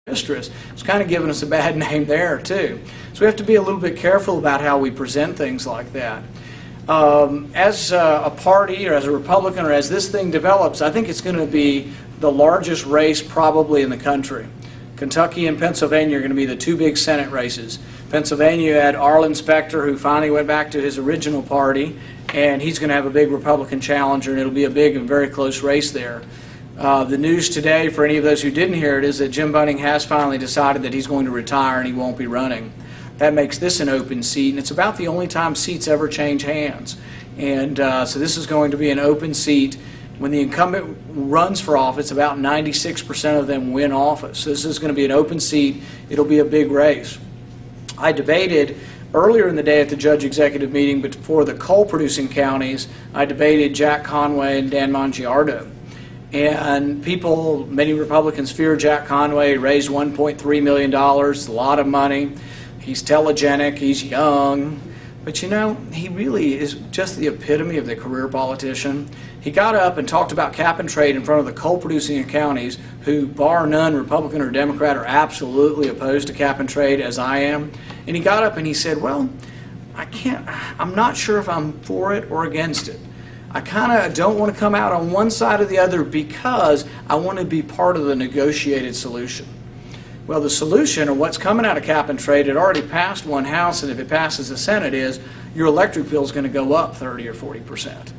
mistress. It's kind of given us a bad name there too. So we have to be a little bit careful about how we present things like that. As a party or as a Republican or as this thing develops, I think it's going to be the largest race probably in the country. Kentucky and Pennsylvania are going to be the two big Senate races. Pennsylvania had Arlen Specter, who finally went back to his original party, and he's going to have a big Republican challenger, and it'll be a big and very close race there. The news today, for any of those who didn't hear it, is that Jim Bunning has finally decided that he's going to retire and he won't be running. That makes this an open seat, and it's about the only time seats ever change hands. And so this is going to be an open seat. When the incumbent runs for office, about 96% of them win office. So this is going to be an open seat. It'll be a big race. I debated earlier in the day at the judge executive meeting, but for the coal-producing counties, I debated Jack Conway and Dan Mongiardo. And people, many Republicans fear Jack Conway. He raised $1.3 million, a lot of money. He's telegenic, he's young. But you know, he really is just the epitome of the career politician. He got up and talked about cap and trade in front of the coal-producing counties who, bar none, Republican or Democrat, are absolutely opposed to cap and trade, as I am. And he got up and he said, well, I'm not sure if I'm for it or against it. I kind of don't want to come out on one side or the other because I want to be part of the negotiated solution. Well, the solution, or what's coming out of cap and trade, it already passed one House, and if it passes the Senate, is your electric bill is going to go up 30 or 40%.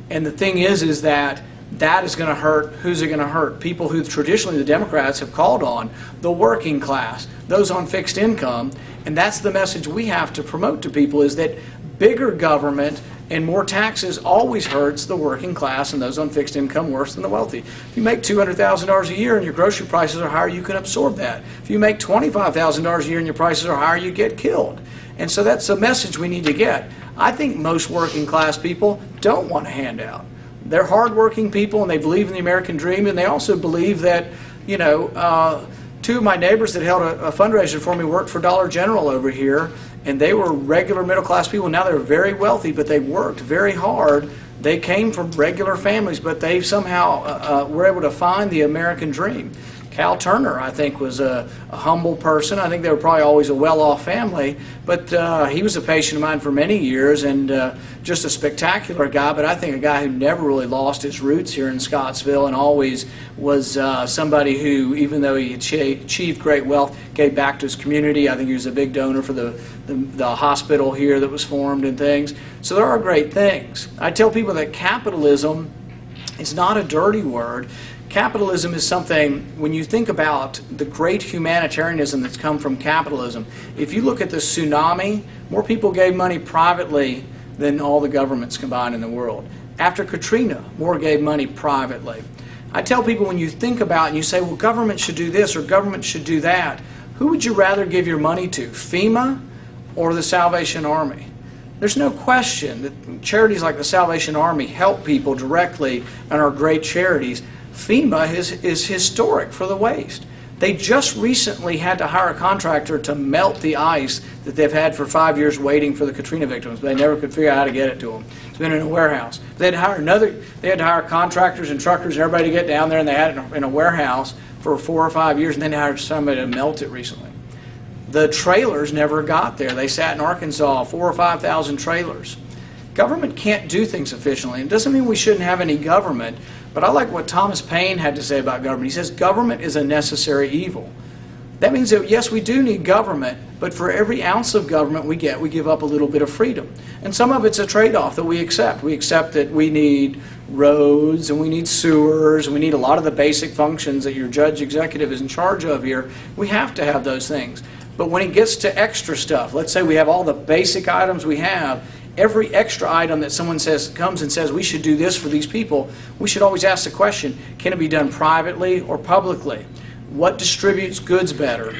And the thing is that that is going to hurt. Who's it going to hurt? People who traditionally the Democrats have called on, the working class, those on fixed income. And that's the message we have to promote to people, is that bigger government and more taxes always hurts the working class and those on fixed income worse than the wealthy. If you make $200,000 a year and your grocery prices are higher, you can absorb that. If you make $25,000 a year and your prices are higher, you get killed. And so that's a message we need to get. I think most working class people don't want a handout. They're hardworking people and they believe in the American dream, and they also believe that, you know, two of my neighbors that held a fundraiser for me worked for Dollar General over here, and they were regular middle-class people. Now they're very wealthy, but they worked very hard. They came from regular families, but they somehow were able to find the American dream. Cal Turner, I think, was a humble person. I think they were probably always a well-off family, but he was a patient of mine for many years, and just a spectacular guy, but I think a guy who never really lost his roots here in Scottsville and always was somebody who, even though he achieved great wealth, gave back to his community. I think he was a big donor for the hospital here that was formed and things. So there are great things. I tell people that capitalism is not a dirty word. Capitalism is something, when you think about the great humanitarianism that's come from capitalism, if you look at the tsunami, more people gave money privately than all the governments combined in the world. After Katrina, more gave money privately. I tell people, when you think about and you say, well, government should do this or government should do that, who would you rather give your money to, FEMA or the Salvation Army? There's no question that charities like the Salvation Army help people directly and are great charities. FEMA is historic for the waste. They just recently had to hire a contractor to melt the ice that they've had for 5 years waiting for the Katrina victims. They never could figure out how to get it to them. It's been in a warehouse. They had to hire contractors and truckers and everybody to get down there, and they had it in a warehouse for 4 or 5 years, and then they hired somebody to melt it recently. The trailers never got there. They sat in Arkansas, 4,000 or 5,000 trailers. Government can't do things efficiently. It doesn't mean we shouldn't have any government, but I like what Thomas Paine had to say about government. He says government is a necessary evil. That means that, yes, we do need government, but for every ounce of government we get, we give up a little bit of freedom. And some of it's a trade-off that we accept. We accept that we need roads and we need sewers and we need a lot of the basic functions that your judge executive is in charge of here. We have to have those things. But when it gets to extra stuff, let's say we have all the basic items we have, every extra item that someone comes and says we should do this for these people, we should always ask the question, can it be done privately or publicly? What distributes goods better?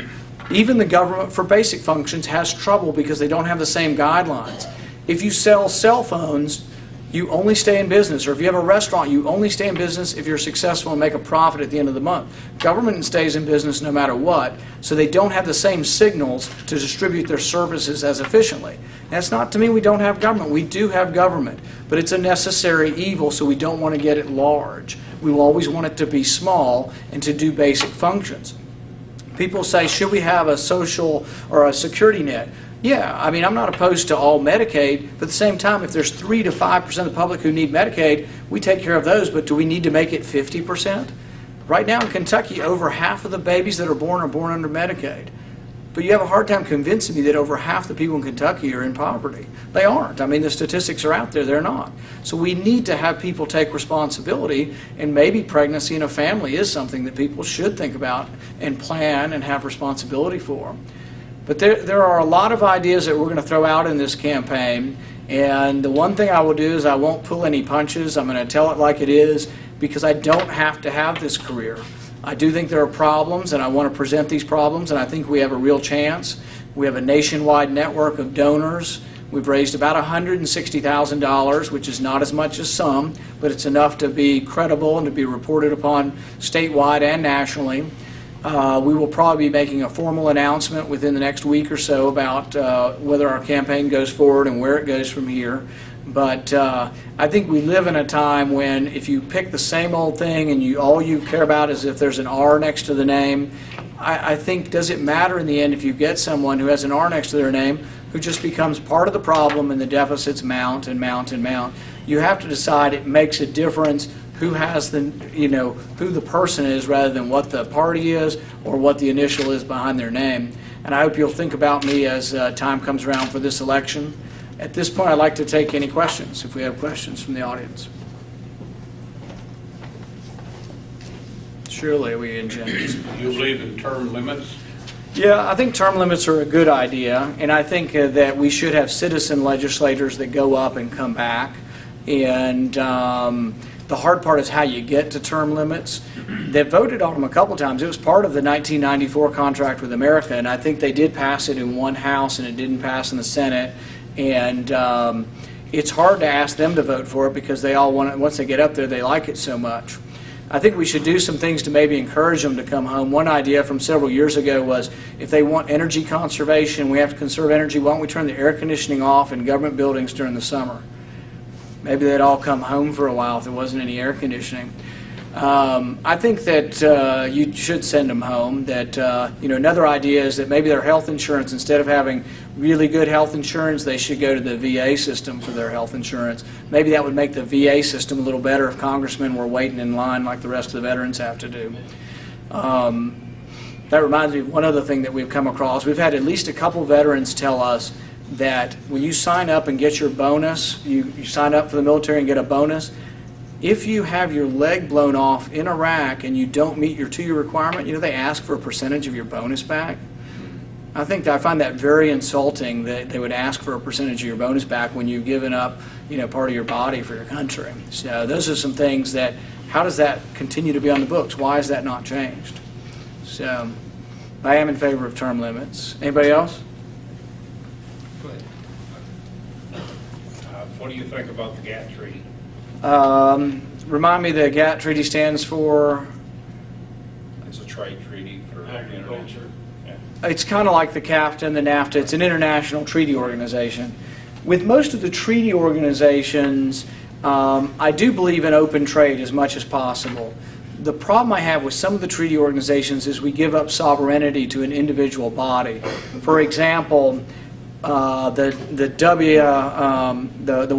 Even the government for basic functions has trouble because they don't have the same guidelines. If you sell cell phones, you only stay in business, or if you have a restaurant, you only stay in business if you're successful and make a profit at the end of the month. Government stays in business no matter what, so they don't have the same signals to distribute their services as efficiently. That's not to mean we don't have government. We do have government, but it's a necessary evil, so we don't want to get it large. We will always want it to be small and to do basic functions. People say, should we have a social or a security net? Yeah, I mean, I'm not opposed to all Medicaid, but at the same time, if there's 3 to 5% of the public who need Medicaid, we take care of those, but do we need to make it 50%? Right now in Kentucky, over half of the babies that are born under Medicaid. But you have a hard time convincing me that over half the people in Kentucky are in poverty. They aren't. I mean, the statistics are out there. They're not. So we need to have people take responsibility, and maybe pregnancy in a family is something that people should think about and plan and have responsibility for. But there are a lot of ideas that we're going to throw out in this campaign, and the one thing I will do is I won't pull any punches. I'm going to tell it like it is, because I don't have to have this career. I do think there are problems, and I want to present these problems, and I think we have a real chance. We have a nationwide network of donors. We've raised about $160,000, which is not as much as some, but it's enough to be credible and to be reported upon statewide and nationally. We will probably be making a formal announcement within the next week or so about whether our campaign goes forward and where it goes from here. But I think we live in a time when if you pick the same old thing and all you care about is if there's an R next to the name, I think does it matter in the end if you get someone who has an R next to their name who just becomes part of the problem and the deficits mount and mount and mount. You have to decide it makes a difference who has the, who the person is rather than what the party is or what the initial is behind their name. And I hope you'll think about me as time comes around for this election. At this point, I'd like to take any questions, if we have questions from the audience. Surely we intend. Do you believe in term limits? Yeah, I think term limits are a good idea, and I think that we should have citizen legislators that go up and come back. And the hard part is how you get to term limits. They voted on them a couple times. It was part of the 1994 contract with America, and I think they did pass it in one house and it didn't pass in the Senate. And it's hard to ask them to vote for it because they all want it. Once they get up there, they like it so much. I think we should do some things to maybe encourage them to come home. One idea from several years ago was if they want energy conservation, we have to conserve energy, why don't we turn the air conditioning off in government buildings during the summer? Maybe they'd all come home for a while if there wasn't any air conditioning. I think that you should send them home. That another idea is that maybe their health insurance, instead of having really good health insurance, they should go to the VA system for their health insurance. Maybe that would make the VA system a little better if congressmen were waiting in line like the rest of the veterans have to do. That reminds me of one other thing that we've come across. We've had at least a couple veterans tell us that when you sign up and get your bonus, you sign up for the military and get a bonus, if you have your leg blown off in Iraq and you don't meet your 2-year requirement, they ask for a percentage of your bonus back. I find that very insulting that they would ask for a percentage of your bonus back when you've given up, part of your body for your country. So those are some things that, how does that continue to be on the books? Why is that not changed? So I am in favor of term limits. Anybody else? What do you think about the GATT treaty? Remind me, the GATT treaty stands for? It's a trade treaty for agriculture. Yeah. It's kind of like the CAFTA and the NAFTA. It's an international treaty organization. With most of the treaty organizations, I do believe in open trade as much as possible. The problem I have with some of the treaty organizations is we give up sovereignty to an individual body. For example, the WTO,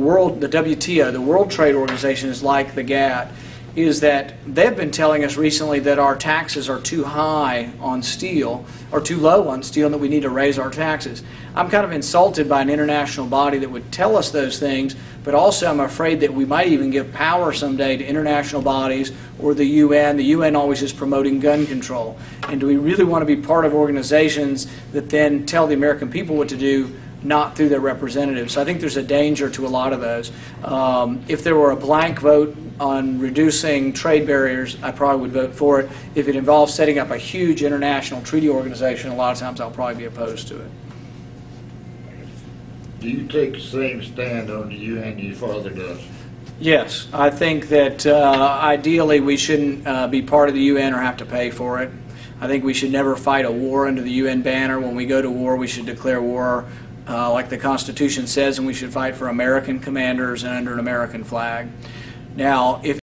the World Trade Organization, is like the GATT, is that they've been telling us recently that our taxes are too high on steel, or too low on steel, and that we need to raise our taxes. I'm kind of insulted by an international body that would tell us those things, but also I'm afraid that we might even give power someday to international bodies or the UN. The UN always is promoting gun control. And do we really want to be part of organizations that then tell the American people what to do, not through their representatives? So I think there's a danger to a lot of those. If there were a blank vote on reducing trade barriers, I probably would vote for it. If it involves setting up a huge international treaty organization, a lot of times I'll probably be opposed to it. Do you take the same stand on the UN your father does? Yes, I think that ideally we shouldn't be part of the UN or have to pay for it. I think we should never fight a war under the UN banner. When we go to war, we should declare war like the Constitution says, and we should fight for American commanders and under an American flag. Now, if